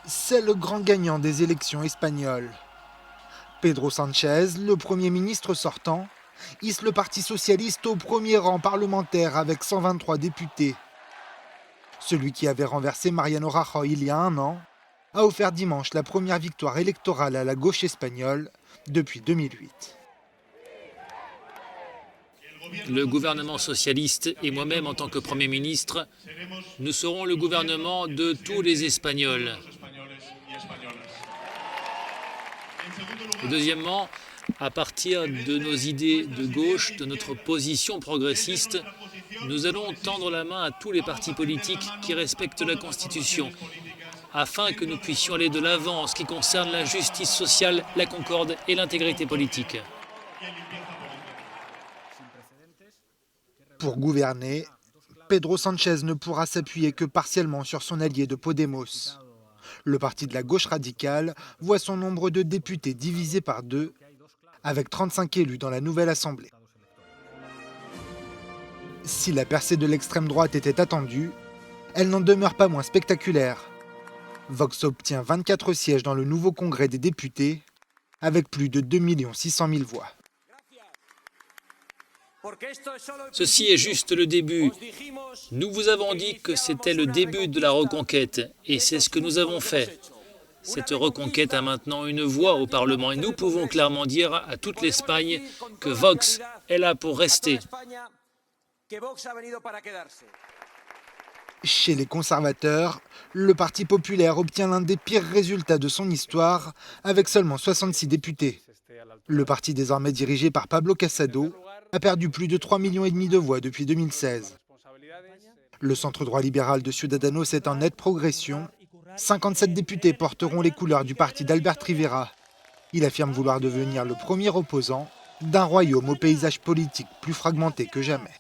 C'est le grand gagnant des élections espagnoles. Pedro Sánchez, le Premier ministre sortant, hisse le Parti socialiste au premier rang parlementaire avec 123 députés. Celui qui avait renversé Mariano Rajoy il y a un an a offert dimanche la première victoire électorale à la gauche espagnole depuis 2008. Le gouvernement socialiste et moi-même en tant que Premier ministre, nous serons le gouvernement de tous les Espagnols. Et deuxièmement, à partir de nos idées de gauche, de notre position progressiste, nous allons tendre la main à tous les partis politiques qui respectent la Constitution, afin que nous puissions aller de l'avant en ce qui concerne la justice sociale, la concorde et l'intégrité politique. Pour gouverner, Pedro Sánchez ne pourra s'appuyer que partiellement sur son allié de Podemos. Le parti de la gauche radicale voit son nombre de députés divisé par 2, avec 35 élus dans la nouvelle assemblée. Si la percée de l'extrême droite était attendue, elle n'en demeure pas moins spectaculaire. Vox obtient 24 sièges dans le nouveau congrès des députés, avec plus de 2 600 000 voix. Ceci est juste le début. Nous vous avons dit que c'était le début de la reconquête, et c'est ce que nous avons fait. Cette reconquête a maintenant une voix au Parlement, et nous pouvons clairement dire à toute l'Espagne que Vox est là pour rester. Chez les conservateurs, le Parti populaire obtient l'un des pires résultats de son histoire, avec seulement 66 députés. Le parti désormais dirigé par Pablo Casado a perdu plus de 3,5 millions de voix depuis 2016. Le centre-droit libéral de Ciudadanos est en nette progression. 57 députés porteront les couleurs du parti d'Albert Rivera. Il affirme vouloir devenir le premier opposant d'un royaume au paysage politique plus fragmenté que jamais.